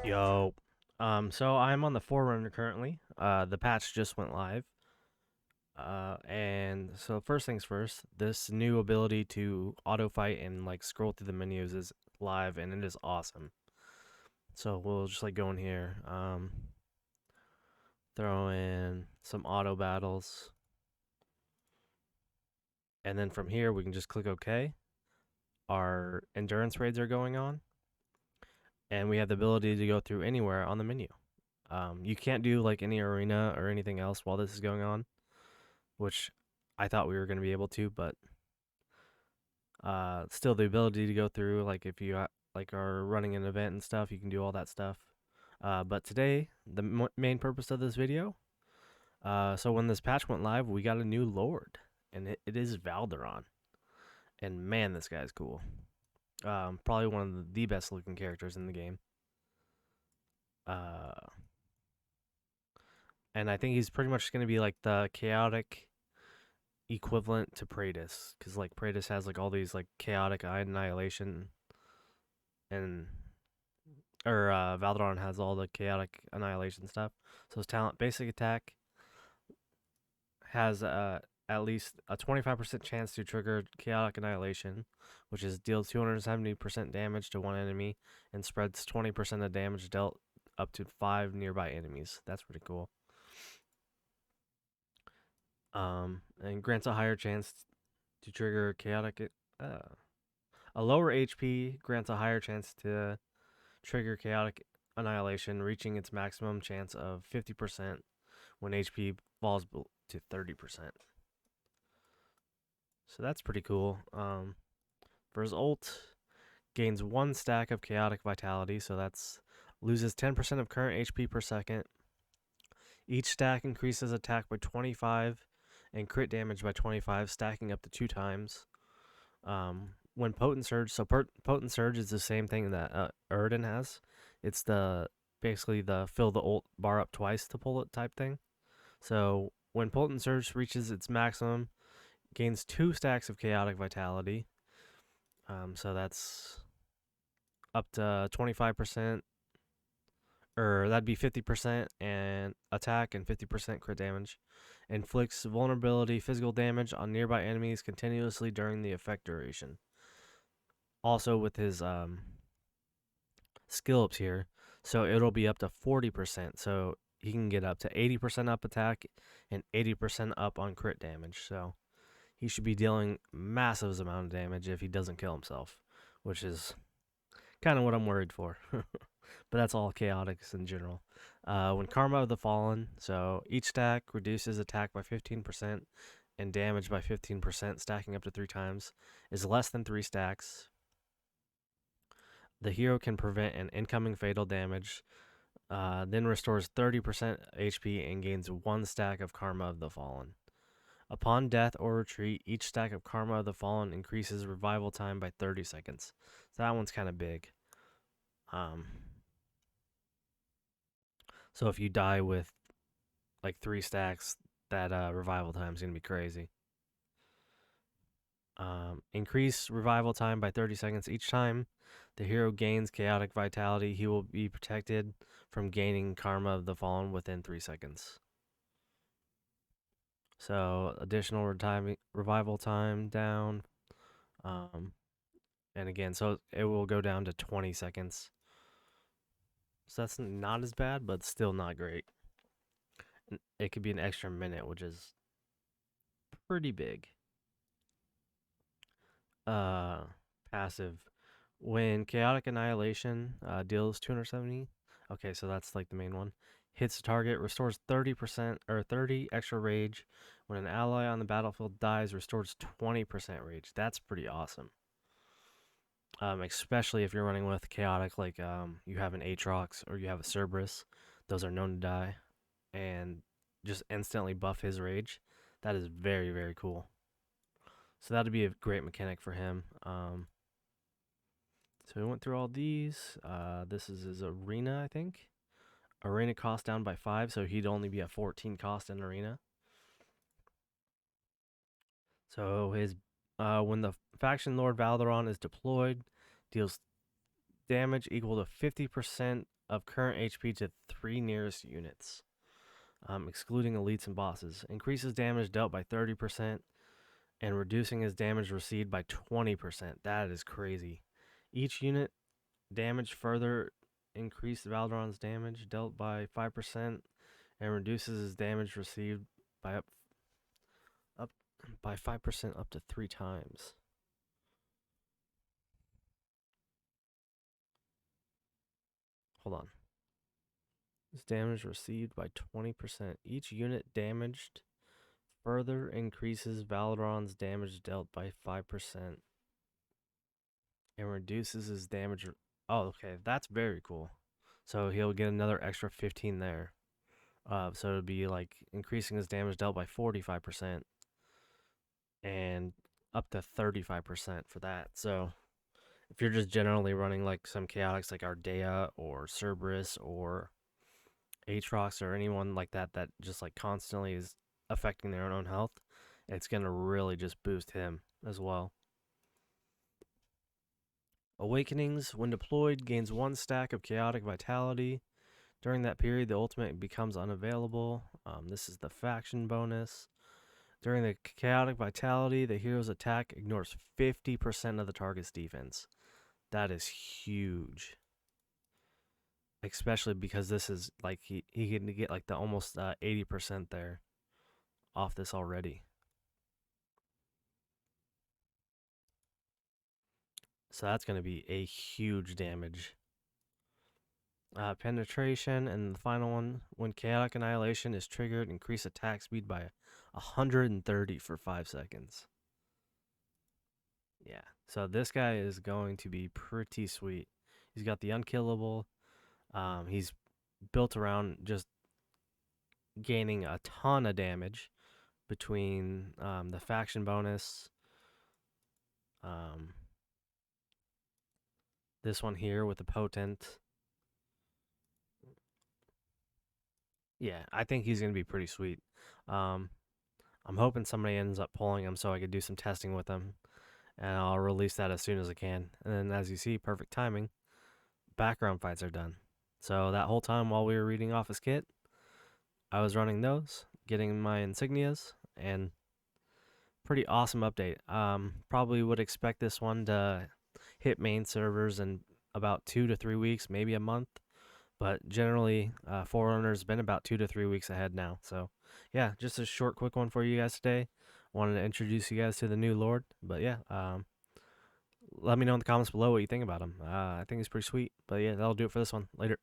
Yo. So I'm on the Forerunner currently. The patch just went live. And so first things first, this new ability to auto fight and like scroll through the menus is live and it is awesome. So we'll just like go in here, throw in some auto battles, and then from here we can just click OK. Our endurance raids are going on, and we have the ability to go through anywhere on the menu. You can't do like any arena or anything else while this is going on, which I thought we were going to be able to, but still the ability to go through, like if you like are running an event and stuff, you can do all that stuff. But today, the main purpose of this video, so when this patch went live, we got a new lord, and it is Valderon, and man, this guy's cool. Probably one of the best looking characters in the game. Uh, and I think he's pretty much going to be like the chaotic equivalent to Praetus, because like Praetus has like all these like chaotic annihilation, and or Valderon has all the chaotic annihilation stuff. So his talent basic attack has at least a 25% chance to trigger chaotic annihilation, which is deals 270% damage to one enemy and spreads 20% of damage dealt up to 5 nearby enemies. That's pretty cool. And grants a higher chance to trigger chaotic. A lower HP grants a higher chance to trigger chaotic annihilation, reaching its maximum chance of 50% when HP falls to 30%. So that's pretty cool. For his ult, gains 1 stack of chaotic vitality, so that's loses 10% of current HP per second. Each stack increases attack by 25 and crit damage by 25, stacking up to 2 times. When Potent Surge, so Potent Surge is the same thing that Erden has. It's basically the fill the ult bar up twice to pull it type thing. So when Potent Surge reaches its maximum, gains 2 stacks of Chaotic Vitality. So that's up to 25%, or that'd be 50% and attack and 50% crit damage. Inflicts vulnerability, physical damage on nearby enemies continuously during the effect duration. Also with his skill ups here, so it'll be up to 40%. So he can get up to 80% up attack and 80% up on crit damage. So he should be dealing massive amount of damage if he doesn't kill himself, which is kind of what I'm worried for. But that's all chaotics in general. When Karma of the Fallen, so each stack reduces attack by 15% and damage by 15%, stacking up to 3 times, is less than 3 stacks. The hero can prevent an incoming fatal damage, then restores 30% HP and gains 1 stack of Karma of the Fallen. Upon death or retreat, each stack of Karma of the Fallen increases revival time by 30 seconds. So that one's kind of big. So if you die with like 3 stacks, that revival time is going to be crazy. Increase revival time by 30 seconds each time the hero gains chaotic vitality. He will be protected from gaining Karma of the Fallen within 3 seconds. So additional revival time down. And again, so it will go down to 20 seconds. So that's not as bad, but still not great. It could be an extra minute, which is pretty big. Passive. When Chaotic Annihilation deals 270. Okay, so that's like the main one. Hits the target, restores 30% or 30 extra rage. When an ally on the battlefield dies, restores 20% rage. That's pretty awesome. Especially if you're running with Chaotic, like you have an Aatrox or you have a Cerberus. Those are known to die. And just instantly buff his rage. That is very, very cool. So that'd be a great mechanic for him. So we went through all these. This is his arena, I think. Arena cost down by 5, so he'd only be at 14 cost in arena. So his when the faction Lord Valderon is deployed, deals damage equal to 50% of current HP to 3 nearest units, excluding elites and bosses. Increases damage dealt by 30% and reducing his damage received by 20%. That is crazy. Each unit damage further increased Valderon's damage dealt by 5% and reduces his damage received by up by 5% up to 3 times. Hold on. His damage received by 20%. Each unit damaged further increases Valeron's damage dealt by 5% and reduces his damage. Oh, okay. That's very cool. So he'll get another extra 15 there. So it'd be like increasing his damage dealt by 45% and up to 35% for that. So if you're just generally running like some chaotics like Ardea or Cerberus or Aatrox or anyone like that that just like constantly is affecting their own health, it's gonna really just boost him as well. Awakenings, when deployed, gains 1 stack of chaotic vitality. During that period, the ultimate becomes unavailable. This is the faction bonus. During the chaotic vitality, the hero's attack ignores 50% of the target's defense. That is huge. Especially because this is like he can get like the almost 80% there off this already. So that's going to be a huge damage. Penetration, and the final one, when Chaotic Annihilation is triggered, increase attack speed by 130 for 5 seconds. Yeah, so this guy is going to be pretty sweet. He's got the unkillable. He's built around just gaining a ton of damage between the faction bonus, this one here with the potent. Yeah, I think he's going to be pretty sweet. I'm hoping somebody ends up pulling him so I could do some testing with him, and I'll release that as soon as I can. And then, as you see, perfect timing, background fights are done. So that whole time while we were reading off his kit, I was running those, getting my insignias, and pretty awesome update. Probably would expect this one to hit main servers in about 2 to 3 weeks, maybe a month. But generally, Forerunner's been about 2 to 3 weeks ahead now. So, yeah, just a short, quick one for you guys today. Wanted to introduce you guys to the new Lord. But, yeah, let me know in the comments below what you think about him. I think he's pretty sweet. But, yeah, that'll do it for this one. Later.